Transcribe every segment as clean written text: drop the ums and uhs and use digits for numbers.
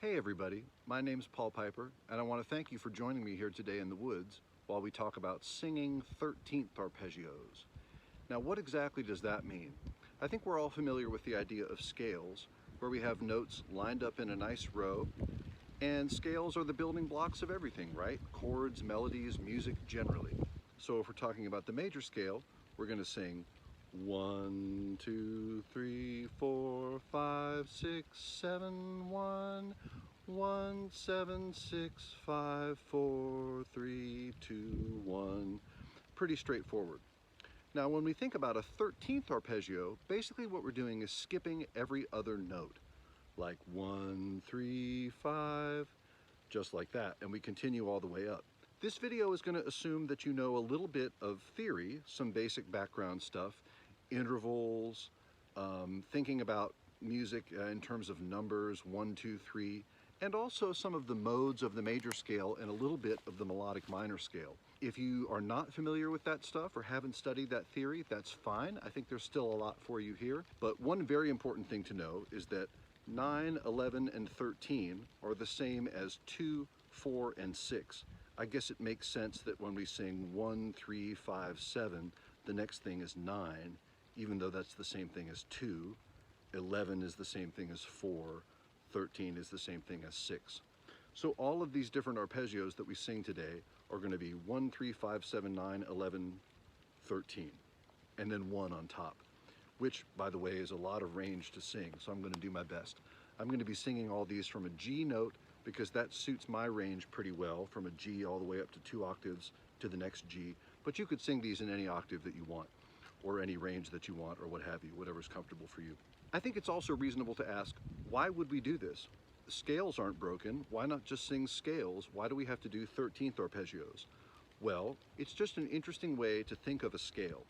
Hey everybody, my name's Paul Pieper, and I want to thank you for joining me here today in the woods while we talk about singing 13th arpeggios. Now, what exactly does that mean? I think we're all familiar with the idea of scales, where we have notes lined up in a nice row, and scales are the building blocks of everything, right? Chords, melodies, music generally. So if we're talking about the major scale, we're going to sing 1, 2, 3, 4, 5, 6, 7, 1, 1, 7, 6, 5, 4, 3, 2, 1. Pretty straightforward. Now, when we think about a 13th arpeggio, basically what we're doing is skipping every other note, like 1, 3, 5, just like that, and we continue all the way up. This video is going to assume that you know a little bit of theory, some basic background stuff, intervals, thinking about music in terms of numbers, 1, 2, 3, and also some of the modes of the major scale and a little bit of the melodic minor scale. If you are not familiar with that stuff or haven't studied that theory, that's fine. I think there's still a lot for you here. But one very important thing to know is that 9, 11, and 13 are the same as 2, 4, and 6. I guess it makes sense that when we sing 1, 3, 5, 7, the next thing is 9, even though that's the same thing as 2, 11 is the same thing as 4, 13 is the same thing as 6. So all of these different arpeggios that we sing today are going to be 1, 3, 5, 7, 9, 11, 13, and then 1 on top, which, by the way, is a lot of range to sing, so I'm going to do my best. I'm going to be singing all these from a G note because that suits my range pretty well, from a G all the way up to 2 octaves to the next G, but you could sing these in any octave that you want, or any range that you want, or what have you, whatever's comfortable for you. I think it's also reasonable to ask, why would we do this? The scales aren't broken, why not just sing scales? Why do we have to do 13th arpeggios? Well, it's just an interesting way to think of a scale.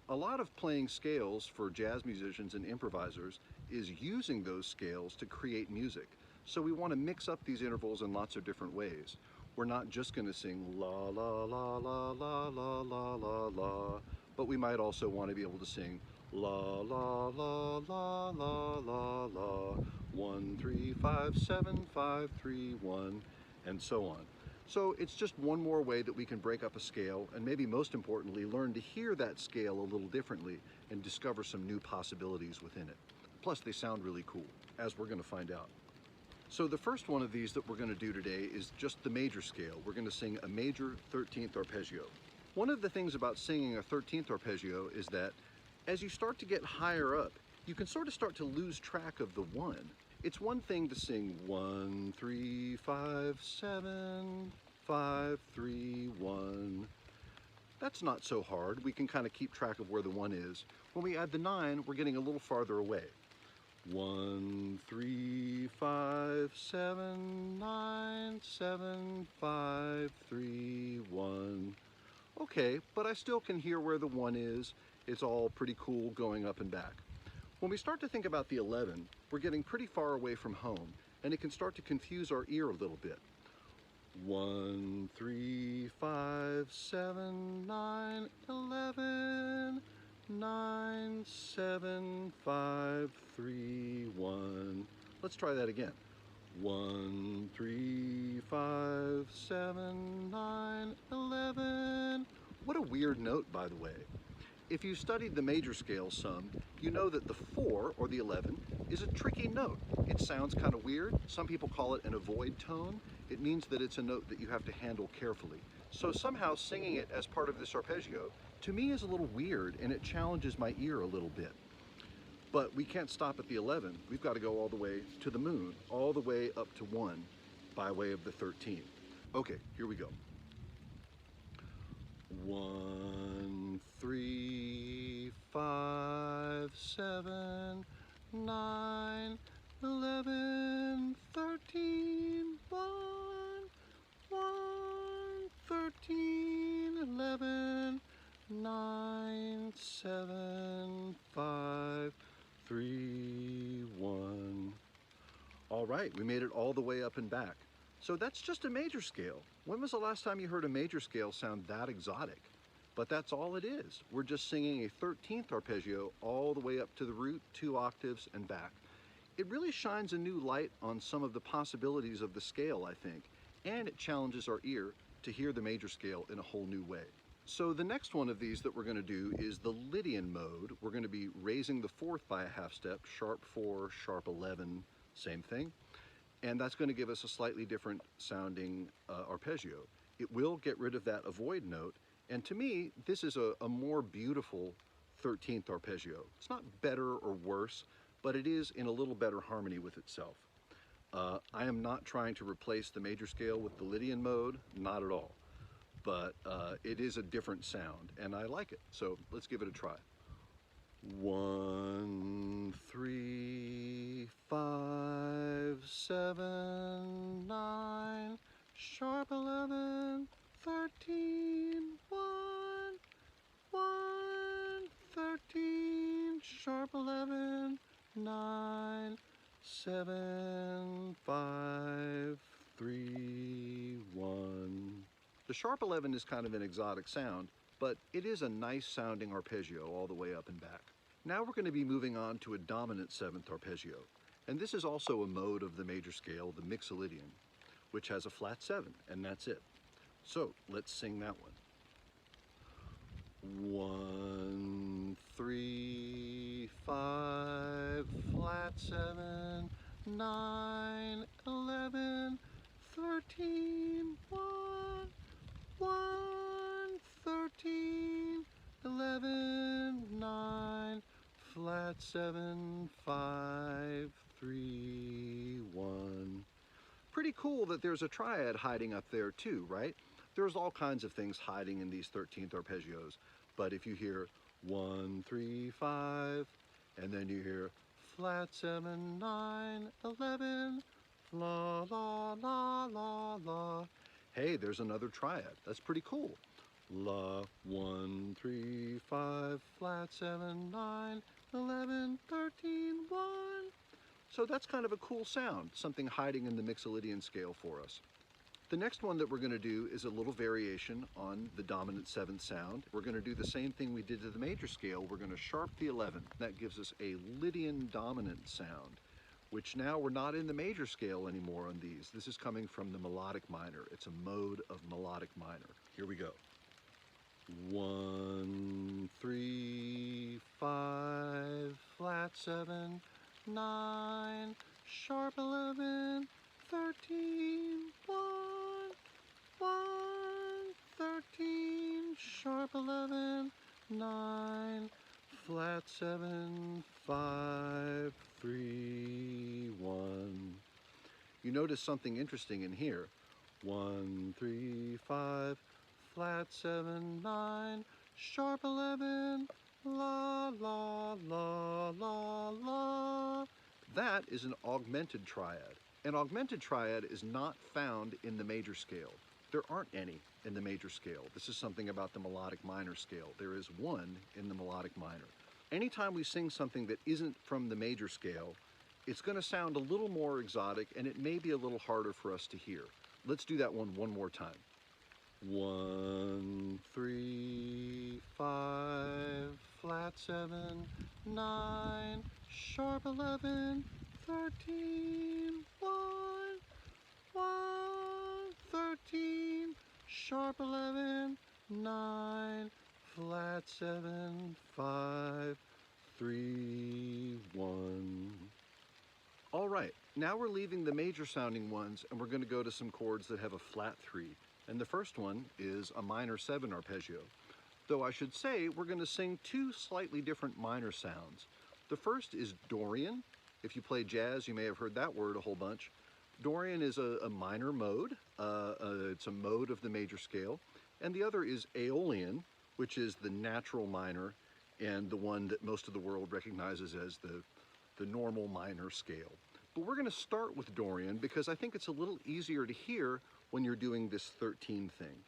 A lot of playing scales for jazz musicians and improvisers is using those scales to create music. So we want to mix up these intervals in lots of different ways. We're not just going to sing la la la la la la la la la, but we might also want to be able to sing la la la la la la la, 1, 3, 5, 7, 5, 3, 1, and so on. So it's just one more way that we can break up a scale, and maybe most importantly, learn to hear that scale a little differently and discover some new possibilities within it. Plus, they sound really cool, as we're going to find out. So the first one of these that we're going to do today is just the major scale. We're going to sing a major 13th arpeggio. One of the things about singing a 13th arpeggio is that as you start to get higher up, you can sort of start to lose track of the 1. It's one thing to sing 1, 3, 5, 7, 5, 3, 1. That's not so hard. We can kind of keep track of where the 1 is. When we add the 9, we're getting a little farther away. 1, 3, 5, 7, 9, 7, 5, 3, 1. Okay, but I still can hear where the 1 is. It's all pretty cool going up and back. When we start to think about the 11, we're getting pretty far away from home, and it can start to confuse our ear a little bit. 1, 3, 5, 7, 9, 11, 9, 7, 5, 3, 1. Let's try that again. 1, 3, 5, 7, 9, 11. What a weird note, by the way. If you studied the major scale some, you know that the 4, or the 11, is a tricky note. It sounds kind of weird. Some people call it an avoid tone. It means that it's a note that you have to handle carefully. So somehow singing it as part of this arpeggio, to me, is a little weird, and it challenges my ear a little bit. But we can't stop at the 11. We've got to go all the way to the moon, all the way up to 1 by way of the 13. Okay, here we go. 1, 3, 5, 7, 9, 11, 13, 1, 1, 13, 11, 9, 7, 5, 3, 1. All right, we made it all the way up and back. So that's just a major scale. When was the last time you heard a major scale sound that exotic? But that's all it is. We're just singing a 13th arpeggio all the way up to the root, 2 octaves, and back. It really shines a new light on some of the possibilities of the scale, I think, and it challenges our ear to hear the major scale in a whole new way. So the next one of these that we're going to do is the Lydian mode. We're going to be raising the fourth by a half step, sharp 4, sharp 11, same thing. And that's going to give us a slightly different sounding arpeggio. It will get rid of that avoid note, and to me, this is a more beautiful 13th arpeggio. It's not better or worse, but it is in a little better harmony with itself. I am not trying to replace the major scale with the Lydian mode, not at all. But it is a different sound, and I like it. So let's give it a try. 1, 3, 5, 7, 9, sharp 11, 13, 1, 1, 13, sharp 11, 9, 7, 5, 3, 1. The sharp 11 is kind of an exotic sound, but it is a nice sounding arpeggio all the way up and back. Now we're going to be moving on to a dominant 7th arpeggio, and this is also a mode of the major scale, the Mixolydian, which has a flat 7, and that's it. So let's sing that one. 1, 3, 5, flat 7, 9, 11, 13, 1, 1, 13, 11, 9, flat 7, 5, 3, 1. Pretty cool that there's a triad hiding up there too, right? There's all kinds of things hiding in these 13th arpeggios, but if you hear 1, 3, 5, and then you hear flat 7, 9, 11, la, la, la, la, la. Hey, there's another triad. That's pretty cool. La, 1, 3, 5, flat 7, 9, 11, 13, 1. So that's kind of a cool sound, something hiding in the Mixolydian scale for us. The next one that we're going to do is a little variation on the dominant 7th sound. We're going to do the same thing we did to the major scale. We're going to sharp the 11. That gives us a Lydian dominant sound, which now we're not in the major scale anymore on these. This is coming from the melodic minor. It's a mode of melodic minor. Here we go. 1, 3, 5, flat 7, 9, sharp 11, 13, 1, 1, 13, sharp 11, 9, flat 7, 5, 3, 1. You notice something interesting in here. 1, 3, 5, flat 7, 9, sharp 11, la, la, la, la, la. That is an augmented triad. An augmented triad is not found in the major scale. There aren't any in the major scale. This is something about the melodic minor scale. There is one in the melodic minor. Anytime we sing something that isn't from the major scale, it's going to sound a little more exotic, and it may be a little harder for us to hear. Let's do that one more time. 1, 3, 5, flat 7, 9, sharp 11, 13, 1, 1, 13, sharp 11, 9, flat 7, 5, 3, 1. All right, now we're leaving the major sounding ones, and we're going to go to some chords that have a flat 3. And the first one is a minor 7 arpeggio. Though I should say we're going to sing two slightly different minor sounds. The first is Dorian. If you play jazz, you may have heard that word a whole bunch. Dorian is a minor mode. It's a mode of the major scale. And the other is Aeolian, which is the natural minor and the one that most of the world recognizes as the normal minor scale. But we're going to start with Dorian because I think it's a little easier to hear when you're doing this 13 thing.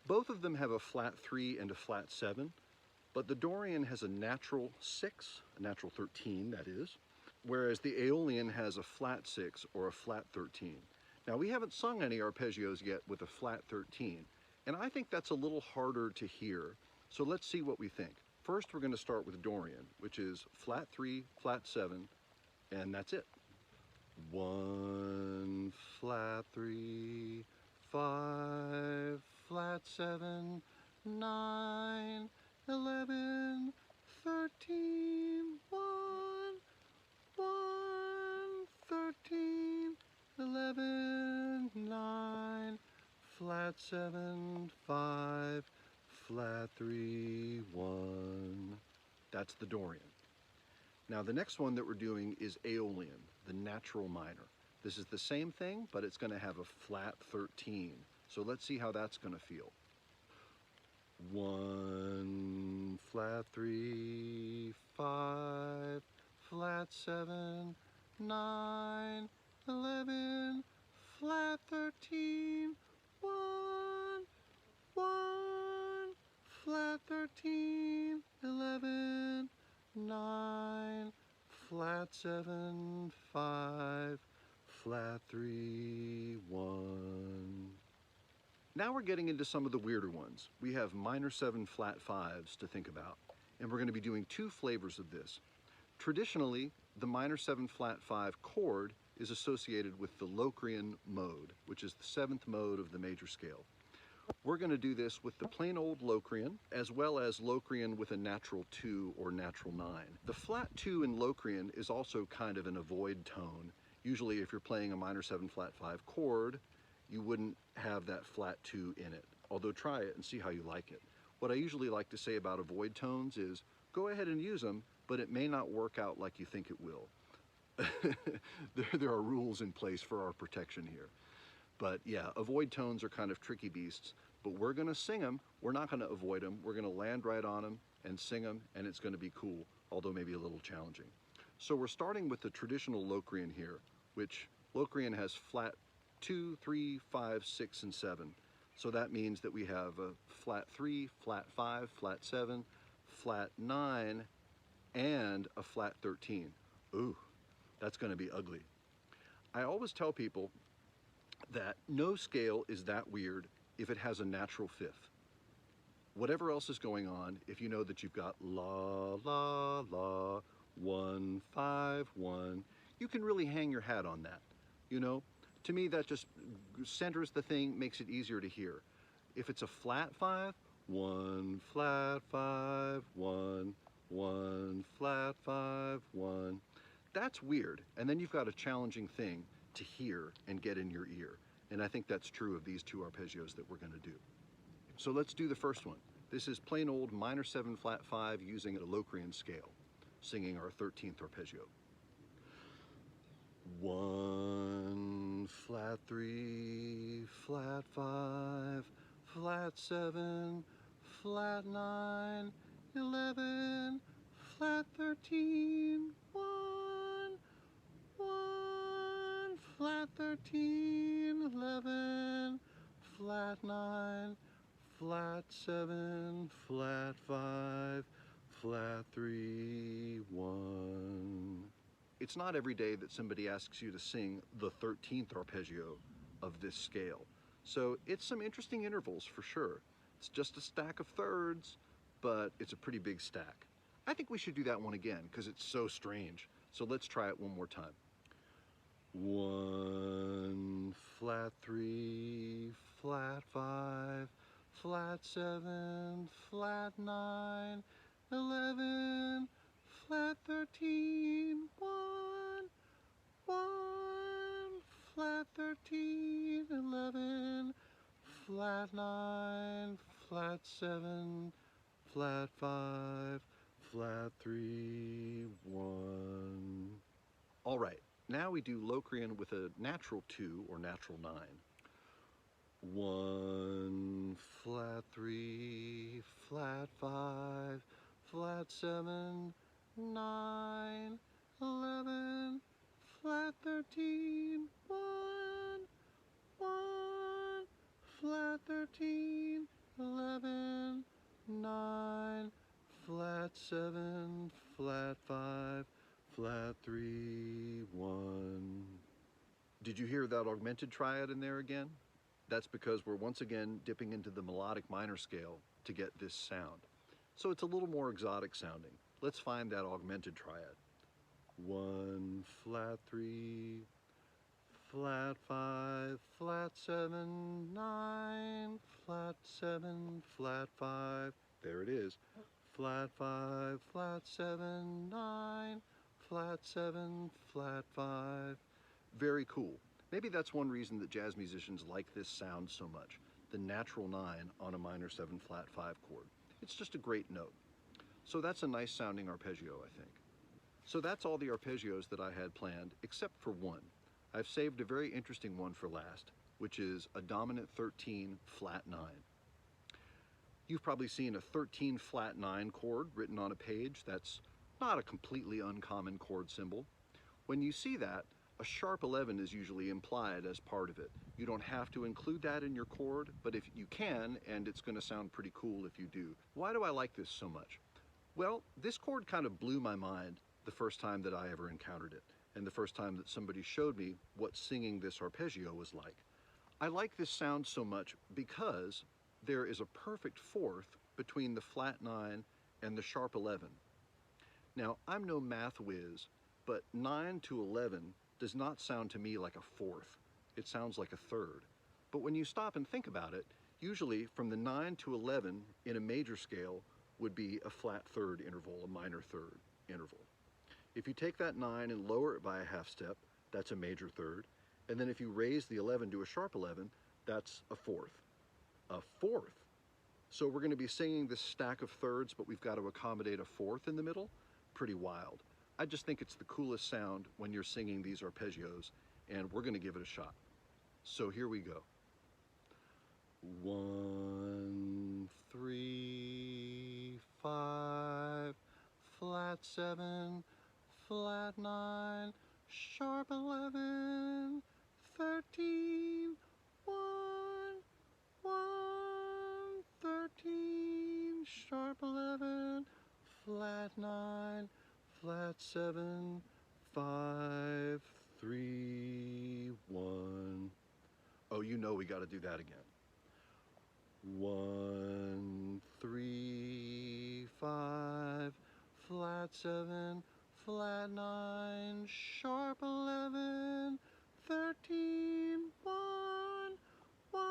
Both of them have a flat 3 and a flat 7, but the Dorian has a natural 6, a natural 13 that is, whereas the Aeolian has a flat 6 or a flat 13. Now we haven't sung any arpeggios yet with a flat 13, and I think that's a little harder to hear, so let's see what we think. First we're going to start with Dorian, which is flat 3, flat 7, and that's it. 1, flat 3, 5, flat 7, 9, 11, 13, 1, 1, 13, 11, 9, flat 7, 5, flat 3, 1. That's the Dorian. Now the next one that we're doing is Aeolian, the natural minor. This is the same thing, but it's going to have a flat 13. So let's see how that's going to feel. 1, flat 3, 5, flat 7, 9, 11, flat 13, 1, 1, flat 13, 11, 9, flat 7, 5, flat 3, 1. Now we're getting into some of the weirder ones. We have minor 7 flat 5s to think about, and we're going to be doing two flavors of this. Traditionally, the minor 7 flat 5 chord is associated with the Locrian mode, which is the 7th mode of the major scale. We're going to do this with the plain old Locrian, as well as Locrian with a natural 2 or natural 9. The flat 2 in Locrian is also kind of an avoid tone. Usually if you're playing a minor 7 flat 5 chord, you wouldn't have that flat 2 in it, although try it and see how you like it. What I usually like to say about avoid tones is, go ahead and use them, but it may not work out like you think it will. There are rules in place for our protection here. But yeah, avoid tones are kind of tricky beasts, but we're going to sing them. We're not going to avoid them. We're going to land right on them and sing them, and it's going to be cool, although maybe a little challenging. So we're starting with the traditional Locrian here, which Locrian has flat 2, 3, 5, 6, and 7. So that means that we have a flat 3, flat 5, flat 7, flat 9, and a flat 13. Ooh, that's going to be ugly. I always tell people that no scale is that weird if it has a natural fifth. Whatever else is going on, if you know that you've got la, la, la, 1, 5, 1, you can really hang your hat on that, you know? To me, that just centers the thing, makes it easier to hear. If it's a flat 5, 1, flat 5, 1, 1, flat 5, 1, that's weird. And then you've got a challenging thing to hear and get in your ear. And I think that's true of these two arpeggios that we're going to do. So let's do the first one. This is plain old minor 7 flat 5 using a Locrian scale, singing our 13th arpeggio. 1, flat 3, flat 5, flat 7, flat 9, 11, flat 13, 1, 1, flat 13, 11, flat 9, flat 7, flat 5, flat 3, 1. It's not every day that somebody asks you to sing the 13th arpeggio of this scale. So it's some interesting intervals for sure. It's just a stack of thirds, but it's a pretty big stack. I think we should do that one again because it's so strange. So let's try it one more time. 1, flat 3, flat 5, flat 7, flat 9, 11, flat 13, 1, 1, flat 13, 11, flat 9, flat 7, flat 5, flat 3, 1. All right, now we do Locrian with a natural 2 or natural 9. 1, flat 3, flat 5, flat 7, 9, 11, flat 13, 1, 1, flat 13, 11, 9, flat 7, flat 5, flat 3, 1. Did you hear that augmented triad in there again? That's because we're once again dipping into the melodic minor scale to get this sound. So it's a little more exotic sounding. Let's find that augmented triad. 1, flat 3, flat 5, flat 7, 9, flat 7, flat 5. There it is. Flat 5, flat 7, 9, flat 7, flat 5. Very cool. Maybe that's one reason that jazz musicians like this sound so much, the natural 9 on a minor 7 flat 5 chord. It's just a great note. So that's a nice sounding arpeggio, I think. So that's all the arpeggios that I had planned, except for one. I've saved a very interesting one for last, which is a dominant 13 flat 9. You've probably seen a 13 flat 9 chord written on a page. That's not a completely uncommon chord symbol. When you see that, a sharp 11 is usually implied as part of it. You don't have to include that in your chord, but if you can, and it's going to sound pretty cool if you do. Why do I like this so much? Well, this chord kind of blew my mind the first time that I ever encountered it, and the first time that somebody showed me what singing this arpeggio was like. I like this sound so much because there is a perfect fourth between the flat 9 and the sharp 11. Now, I'm no math whiz, but 9 to 11 does not sound to me like a fourth. It sounds like a third. But when you stop and think about it, usually from the 9 to 11 in a major scale would be a flat third interval, a minor third interval. If you take that 9 and lower it by a half step, that's a major third. And then if you raise the 11 to a sharp 11, that's a fourth. A fourth. So we're going to be singing this stack of thirds, but we've got to accommodate a fourth in the middle. Pretty wild. I just think it's the coolest sound when you're singing these arpeggios, and we're going to give it a shot. So here we go. 1, 3, 5, flat 7, flat 9, sharp 11, 13, 1, 1, 13, sharp 11, flat 9, flat 7, 5, 3, 1. Oh, you know we got to do that again. 1, 3, 5, flat 7, flat 9, sharp 11, 13, 1, 1,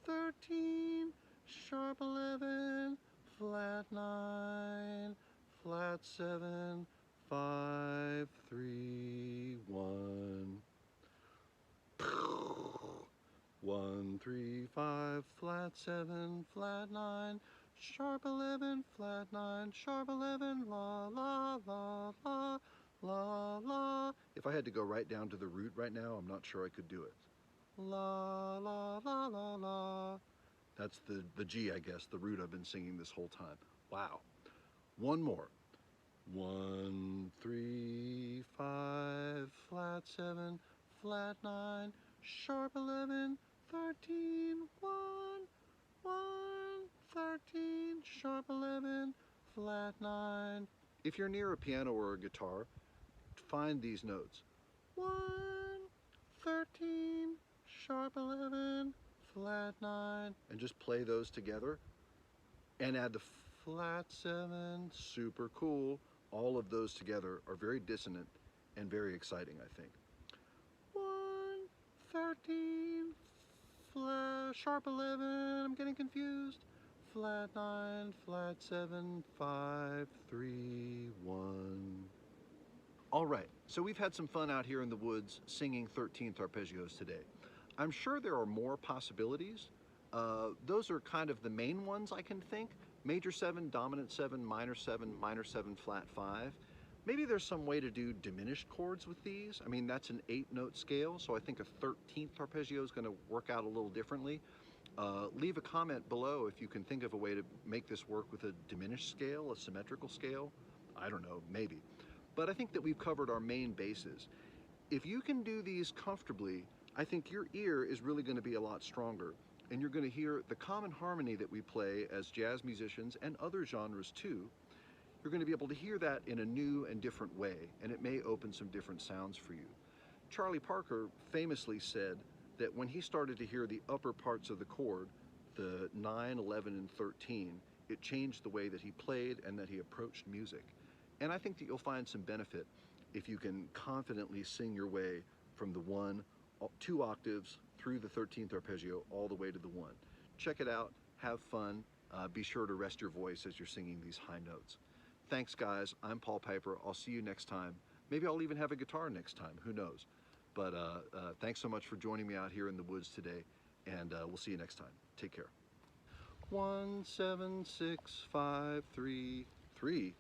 13, sharp 11, flat 9, flat 7, 5, 3, 1. 1, 3, 5, flat 7, flat 9, sharp 11, flat 9, sharp 11, la, la, la, la, la, la. If I had to go right down to the root right now, I'm not sure I could do it. La, la, la, la, la. That's the G, I guess, the root I've been singing this whole time. Wow. One more. 1, 3, 5, flat 7, flat 9, sharp 11, 13, 1, 1, 13, sharp 11, flat 9. If you're near a piano or a guitar, find these notes. 1, 13, sharp 11, flat 9. And just play those together and add the flat 7. Super cool. All of those together are very dissonant and very exciting, I think. 1, 13, flat, sharp 11, I'm getting confused. Flat 9, flat 7, 5, 3, 1. All right, so we've had some fun out here in the woods singing 13th arpeggios today. I'm sure there are more possibilities. Those are kind of the main ones I can think. Major 7, dominant 7, minor 7, flat 5. Maybe there's some way to do diminished chords with these. I mean, that's an 8-note scale, so I think a 13th arpeggio is going to work out a little differently. Leave a comment below if you can think of a way to make this work with a diminished scale, a symmetrical scale. I don't know, maybe. But I think that we've covered our main bases. If you can do these comfortably, I think your ear is really going to be a lot stronger, and you're going to hear the common harmony that we play as jazz musicians and other genres too. You're going to be able to hear that in a new and different way, and it may open some different sounds for you. Charlie Parker famously said that when he started to hear the upper parts of the chord, the 9, 11, and 13, it changed the way that he played and that he approached music. And I think that you'll find some benefit if you can confidently sing your way from the 1, 2 octaves through the 13th arpeggio all the way to the 1. Check it out, have fun, be sure to rest your voice as you're singing these high notes. Thanks guys, I'm Paul Pieper, I'll see you next time. Maybe I'll even have a guitar next time, who knows. But thanks so much for joining me out here in the woods today, and we'll see you next time. Take care. 1, 7, 6, 5, 3, 3.